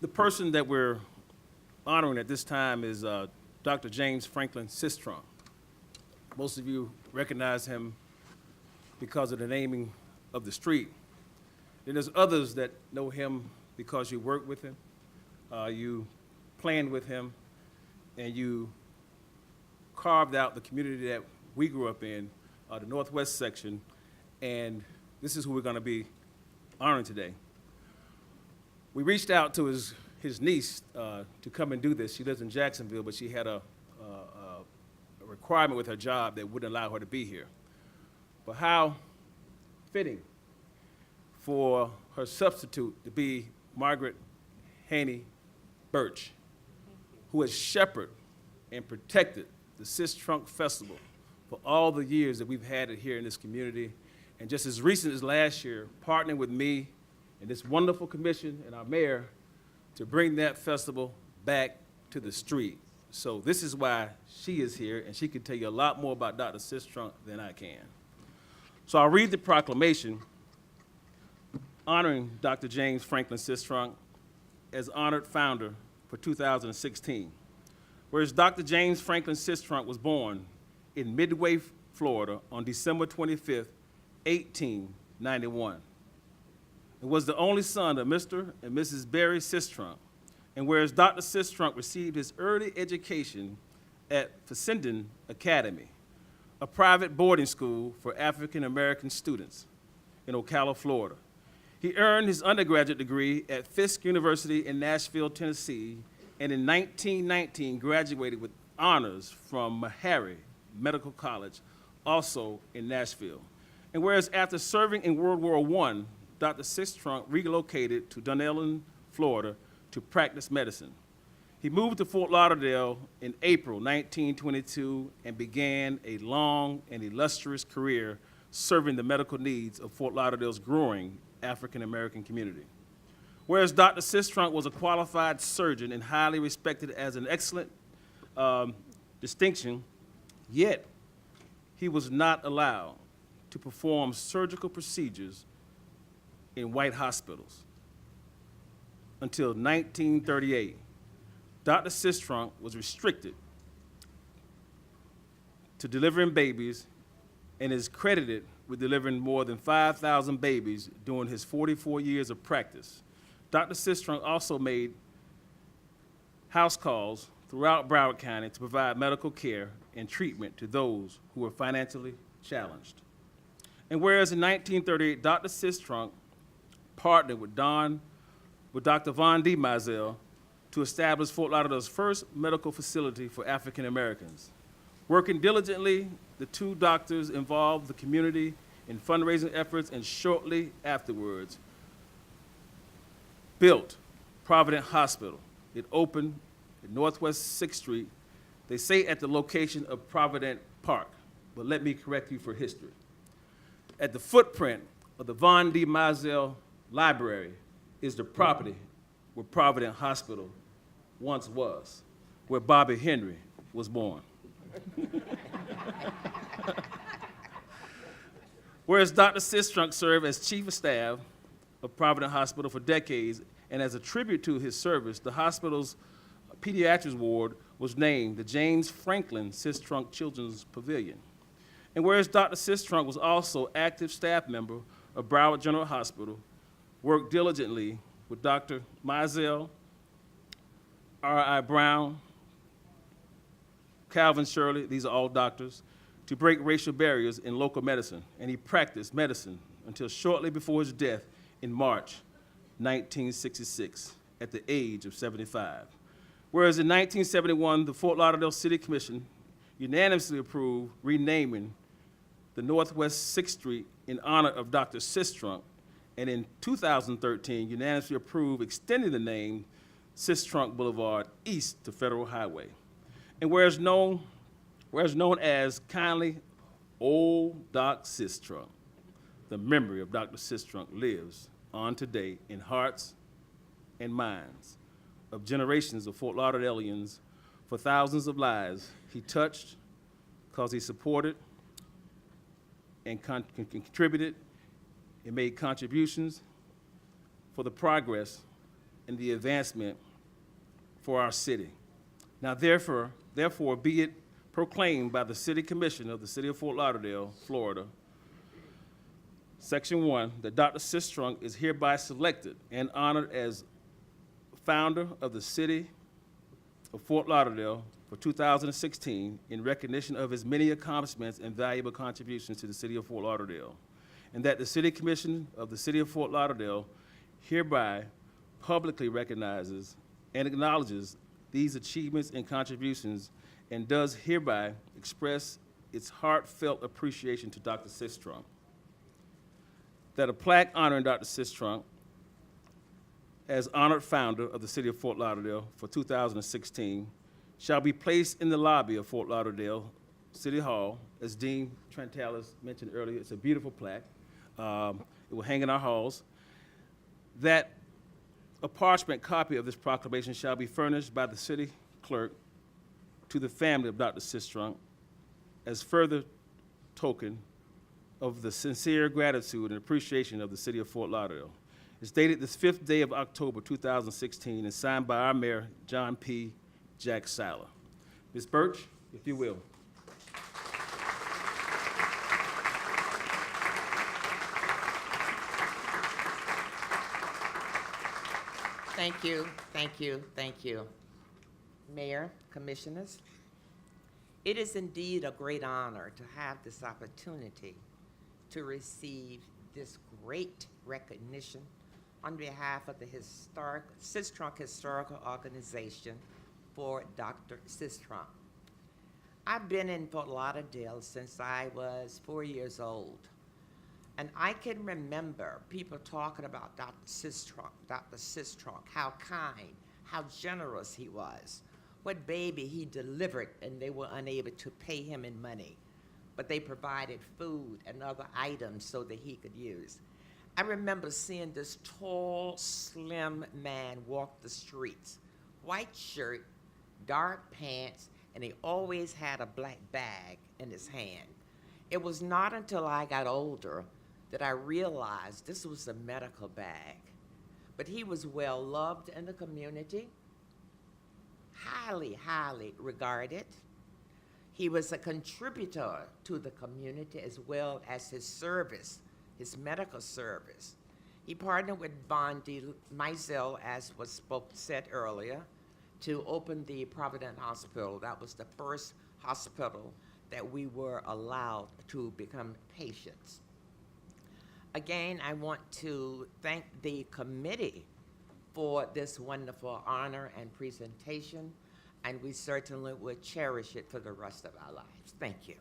The person that we're honoring at this time is Dr. James Franklin Sistrunk. Most of you recognize him because of the naming of the street. Then there's others that know him because you worked with him, you planned with him, and you carved out the community that we grew up in, the Northwest section, and this is who we're going to be honoring today. We reached out to his niece to come and do this. She lives in Jacksonville, but she had a requirement with her job that wouldn't allow her to be here. But how fitting for her substitute to be Margaret Haney Birch, who has shepherded and protected the Sistrunk Festival for all the years that we've had it here in this community. And just as recent as last year, partnering with me and this wonderful commission and our mayor to bring that festival back to the street. So this is why she is here, and she can tell you a lot more about Dr. Sistrunk than I can. So I'll read the proclamation honoring Dr. James Franklin Sistrunk as honored founder for 2016. Whereas Dr. James Franklin Sistrunk was born in Midway, Florida on December 25th, 1891. It was the only son of Mr. and Mrs. Barry Sistrunk. And whereas Dr. Sistrunk received his early education at Fessenden Academy, a private boarding school for African-American students in Ocala, Florida. He earned his undergraduate degree at Fisk University in Nashville, Tennessee, and in 1919 graduated with honors from Meharry Medical College, also in Nashville. And whereas after serving in World War I, Dr. Sistrunk relocated to Dunedin, Florida, to practice medicine. He moved to Fort Lauderdale in April 1922 and began a long and illustrious career serving the medical needs of Fort Lauderdale's growing African-American community. Whereas Dr. Sistrunk was a qualified surgeon and highly respected as an excellent distinction, yet he was not allowed to perform surgical procedures in white hospitals until 1938. Dr. Sistrunk was restricted to delivering babies and is credited with delivering more than 5,000 babies during his 44 years of practice. Dr. Sistrunk also made house calls throughout Broward County to provide medical care and treatment to those who were financially challenged. And whereas in 1938, Dr. Sistrunk partnered with Dr. Von D. Mizell to establish Fort Lauderdale's first medical facility for African Americans. Working diligently, the two doctors involved the community in fundraising efforts and shortly afterwards built Provident Hospital. It opened at Northwest 6th Street. They say at the location of Provident Park, but let me correct you for history. At the footprint of the Von D. Mizell Library is the property where Provident Hospital once was, where Bobby Henry was born. Whereas Dr. Sistrunk served as chief of staff of Provident Hospital for decades, and as a tribute to his service, the hospital's pediatrics ward was named the James Franklin Sistrunk Children's Pavilion. And whereas Dr. Sistrunk was also active staff member of Broward General Hospital, worked diligently with Dr. Mizell, R.I. Brown, Calvin Shirley, these are all doctors, to break racial barriers in local medicine. And he practiced medicine until shortly before his death in March 1966 at the age of 75. Whereas in 1971, the Fort Lauderdale City Commission unanimously approved renaming the Northwest 6th Street in honor of Dr. Sistrunk, and in 2013, unanimously approved extending the name Sistrunk Boulevard east to Federal Highway. And whereas known as kindly Old Doc Sistrunk, the memory of Dr. Sistrunk lives on today in hearts and minds of generations of Fort Lauderdalians for thousands of lives he touched because he supported and contributed and made contributions for the progress and the advancement for our city. Now, therefore, be it proclaimed by the City Commission of the City of Fort Lauderdale, Florida, Section 1, that Dr. Sistrunk is hereby selected and honored as founder of the City of Fort Lauderdale for 2016 in recognition of his many accomplishments and valuable contributions to the City of Fort Lauderdale, and that the City Commission of the City of Fort Lauderdale hereby publicly recognizes and acknowledges these achievements and contributions and does hereby express its heartfelt appreciation to Dr. Sistrunk. That a plaque honoring Dr. Sistrunk as honored founder of the City of Fort Lauderdale for 2016 shall be placed in the lobby of Fort Lauderdale City Hall. As Dean Trentalis mentioned earlier, it's a beautiful plaque. It will hang in our halls. That a parchment copy of this proclamation shall be furnished by the city clerk to the family of Dr. Sistrunk as further token of the sincere gratitude and appreciation of the City of Fort Lauderdale. It's dated this 5th day of October 2016 and signed by our mayor, John P. Jack Sala. Ms. Birch, if you will. Thank you, thank you, thank you. Mayor, commissioners, it is indeed a great honor to have this opportunity to receive this great recognition on behalf of the Sistrunk Historical Organization for Dr. Sistrunk. I've been in Fort Lauderdale since I was 4 years old. And I can remember people talking about Dr. Sistrunk, how kind, how generous he was, what baby he delivered, and they were unable to pay him in money, but they provided food and other items so that he could use. I remember seeing this tall, slim man walk the streets, white shirt, dark pants, and he always had a black bag in his hand. It was not until I got older that I realized this was a medical bag. But he was well loved in the community, highly, highly regarded. He was a contributor to the community as well as his service, his medical service. He partnered with Bondi Mizell, as was said earlier, to open the Providence Hospital. That was the first hospital that we were allowed to become patients. Again, I want to thank the committee for this wonderful honor and presentation, and we certainly will cherish it for the rest of our lives. Thank you.